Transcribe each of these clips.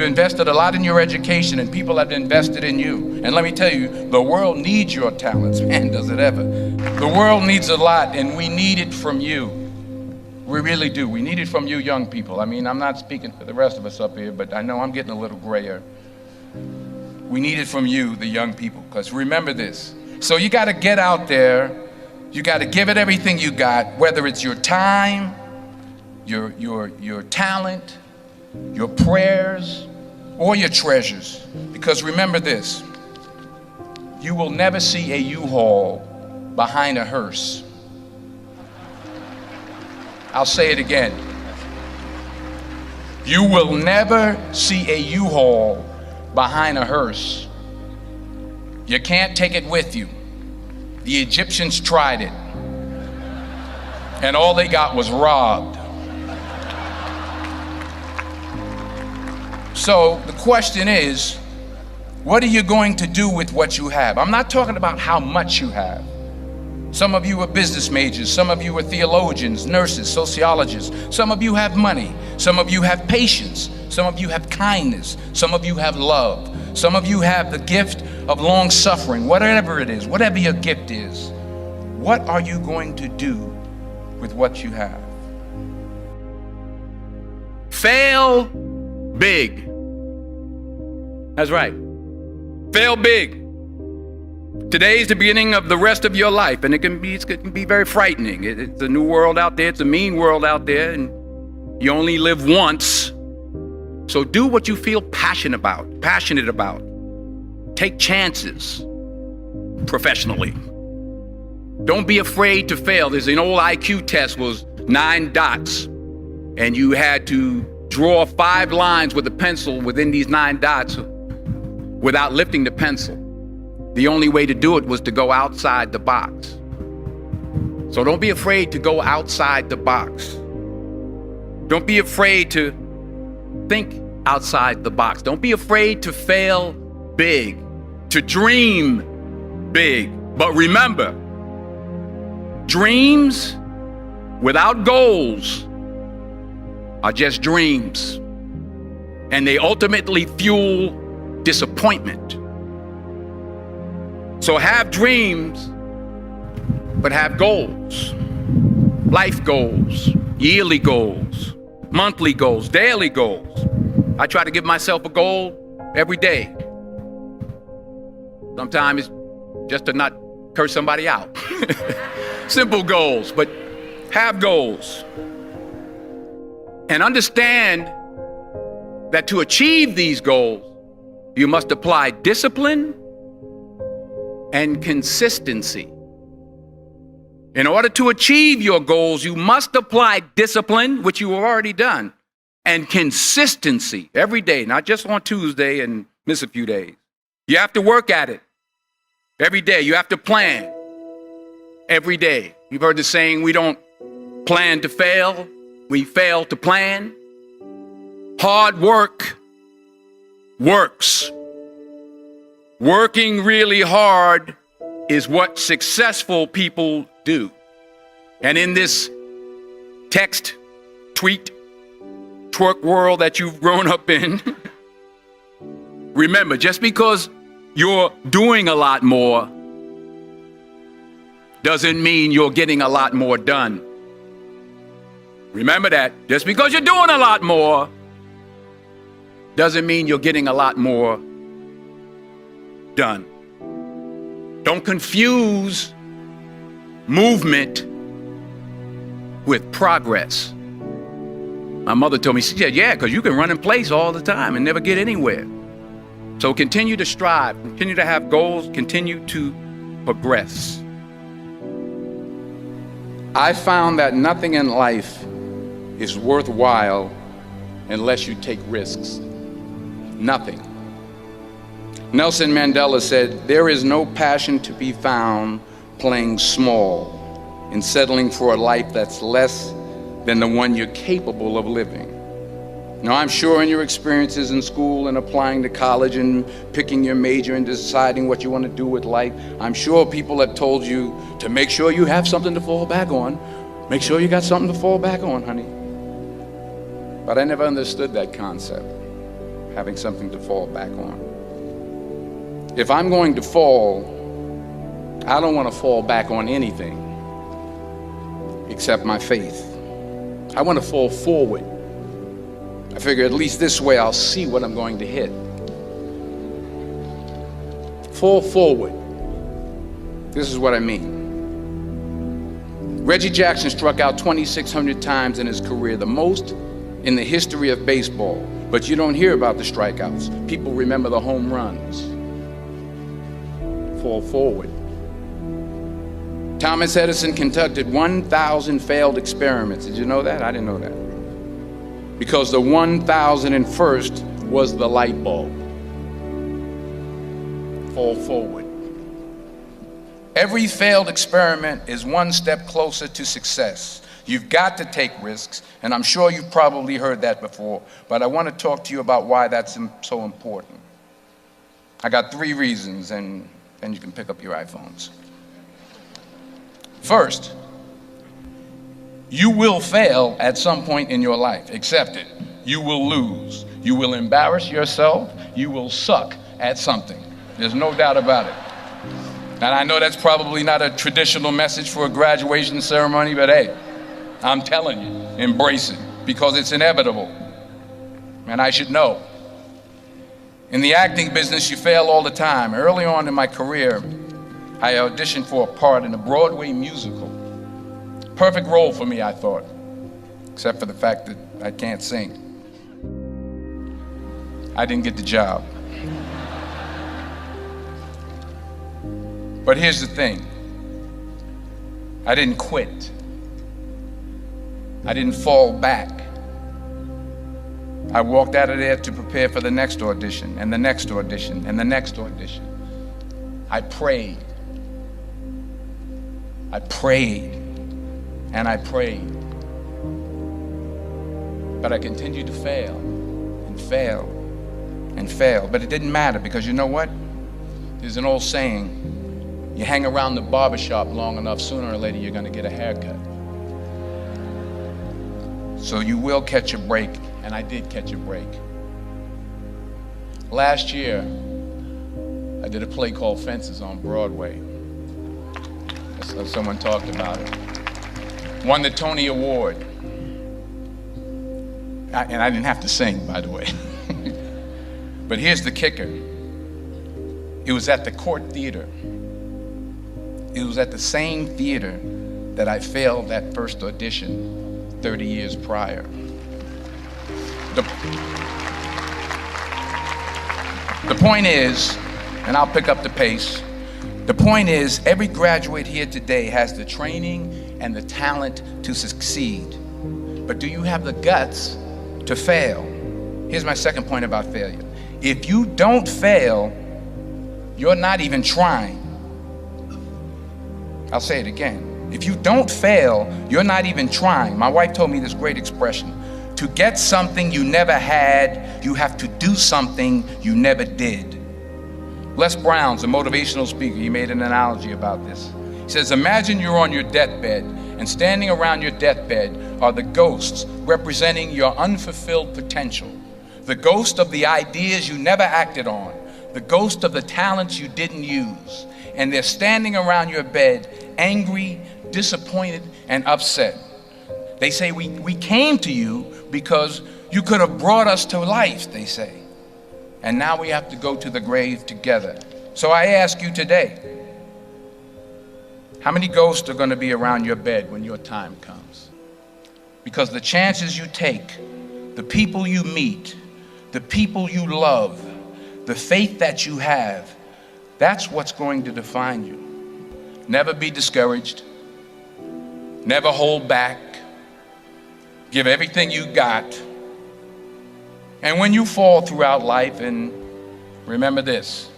invested a lot in your education, and people have invested in you. And let me tell you, the world needs your talents. Man, does it ever. The world needs a lot, and we need it from you. We really do. We need it from you young people. I mean, I'm not speaking for the rest of us up here, but I know I'm getting a little grayer. We need it from you, the young people, because remember this. So you got to get out there. You got to give it everything you got, whether it's your time, your talent, your prayers, or your treasures. Because remember this, you will never see a U-Haul behind a hearse. I'll say it again. You will never see a U-Haul behind a hearse. You can't take it with you. The Egyptians tried it, and all they got was robbed. So the question is, what are you going to do with what you have? I'm not talking about how much you have. Some of you are business majors, some of you are theologians, nurses, sociologists. Some of you have money, some of you have patience, some of you have kindness, some of you have love, some of you have the gift of long suffering. Whatever it is, whatever your gift is, what are you going to do with what you have? Fail big. That's right. Fail big. Today's the beginning of the rest of your life, and it can be very frightening. It's a new world out there. It's a mean world out there, and you only live once. So do what you feel passionate about. Take chances professionally. Don't be afraid to fail. There's an old IQ test, was 9 dots, and you had to draw 5 lines with a pencil within these 9 dots without lifting the pencil. The only way to do it was to go outside the box. So don't be afraid to go outside the box. Don't be afraid to think outside the box. Don't be afraid to fail big, to dream big. But remember, dreams without goals are just dreams, and they ultimately fuel disappointment. So have dreams, but have goals. Life goals, yearly goals, monthly goals, daily goals. I try to give myself a goal every day. Sometimes it's just to not curse somebody out. Simple goals, but have goals. And understand that to achieve these goals, you must apply discipline and consistency. In order to achieve your goals, you must apply discipline, which you have already done, and consistency every day, not just on Tuesday and miss a few days. You have to work at it every day. You have to plan every day. You've heard the saying, we don't plan to fail, we fail to plan. Hard work works. Working really hard is what successful people do. And in this text, tweet, twerk world that you've grown up in, remember, just because you're doing a lot more doesn't mean you're getting a lot more done. Remember that. Just because you're doing a lot more doesn't mean you're getting a lot more done. Don't confuse movement with progress. My mother told me, she said, yeah, because you can run in place all the time and never get anywhere. So continue to strive, continue to have goals, continue to progress. I found that nothing in life is worthwhile unless you take risks. Nothing. Nelson Mandela said, there is no passion to be found playing small and settling for a life that's less than the one you're capable of living. Now, I'm sure in your experiences in school and applying to college and picking your major and deciding what you want to do with life, I'm sure people have told you to make sure you have something to fall back on. Make sure you got something to fall back on, honey. But I never understood that concept. having something to fall back on. If I'm going to fall, I don't want to fall back on anything except my faith. I want to fall forward. I figure at least this way I'll see what I'm going to hit. Fall forward. This is what I mean. Reggie Jackson struck out 2,600 times in his career, the most in the history of baseball. But you don't hear about the strikeouts. People remember the home runs. Fall forward. Thomas Edison conducted 1,000 failed experiments. Did you know that? I didn't know that. Because the 1,001st was the light bulb. Fall forward. Every failed experiment is one step closer to success. You've got to take risks, and I'm sure you've probably heard that before, but I want to talk to you about why that's so important. I got 3 reasons, and then you can pick up your iPhones. First, you will fail at some point in your life. Accept it. You will lose. You will embarrass yourself. You will suck at something. There's no doubt about it. And I know that's probably not a traditional message for a graduation ceremony, but hey, I'm telling you, embrace it, because it's inevitable. And I should know. In the acting business, you fail all the time. Early on in my career, I auditioned for a part in a Broadway musical. Perfect role for me, I thought, except for the fact that I can't sing. I didn't get the job. But here's the thing. I didn't quit. I didn't fall back. I walked out of there to prepare for the next audition, and the next audition, and the next audition. I prayed. I prayed, and I prayed. But I continued to fail, and fail, and fail. But it didn't matter, because you know what? There's an old saying, you hang around the barbershop long enough, sooner or later you're gonna get a haircut. So you will catch a break, and I did catch a break. Last year, I did a play called Fences on Broadway. Someone talked about it. Won the Tony Award. And I didn't have to sing, by the way. But here's the kicker. It was at the Court Theater. It was at the same theater that I failed that first audition 30 years prior. The point is, and I'll pick up the pace, the point is, every graduate here today has the training and the talent to succeed. But do you have the guts to fail? Here's my second point about failure. If you don't fail, you're not even trying. I'll say it again. If you don't fail, you're not even trying. My wife told me this great expression. To get something you never had, you have to do something you never did. Les Brown's a motivational speaker. He made an analogy about this. He says, imagine you're on your deathbed, and standing around your deathbed are the ghosts representing your unfulfilled potential. The ghost of the ideas you never acted on. The ghost of the talents you didn't use. And they're standing around your bed, angry, disappointed, and upset. They say, we came to you because you could have brought us to life, they say. And now we have to go to the grave together. So I ask you today, how many ghosts are going to be around your bed when your time comes? Because the chances you take, the people you meet, the people you love, the faith that you have, that's what's going to define you. Never be discouraged. Never hold back. Give everything you got. And when you fall throughout life, and remember this,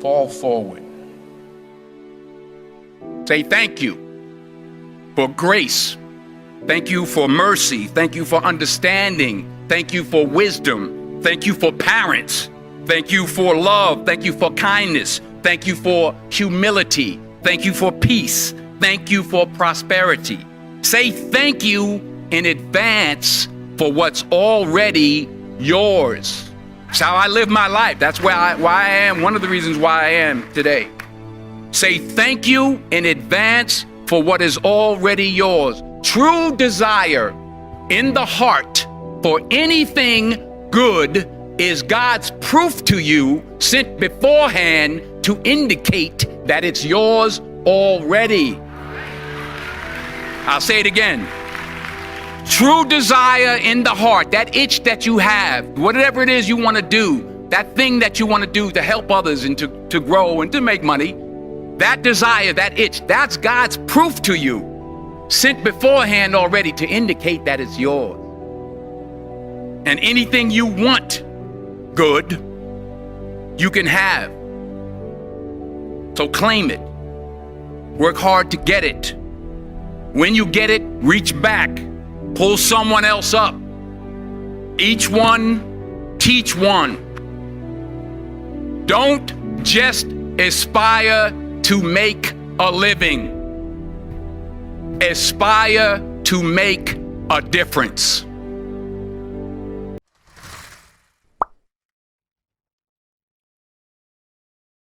fall forward. Say thank you for grace. Thank you for mercy. Thank you for understanding. Thank you for wisdom. Thank you for parents. Thank you for love. Thank you for kindness. Thank you for humility. Thank you for peace. Thank you for prosperity. Say thank you in advance for what's already yours. It's how I live my life. That's why I am, one of the reasons why I am today. Say thank you in advance for what is already yours. True desire in the heart for anything good is God's proof to you, sent beforehand to indicate that it's yours already. I'll say it again. True desire in the heart, that itch that you have, whatever it is you want to do, that thing that you want to do to help others and to grow and to make money, that desire, that itch, that's God's proof to you, sent beforehand already to indicate that it's yours. And anything you want good, you can have. So claim it. Work hard to get it. When you get it, reach back. Pull someone else up. Each one, teach one. Don't just aspire to make a living. Aspire to make a difference.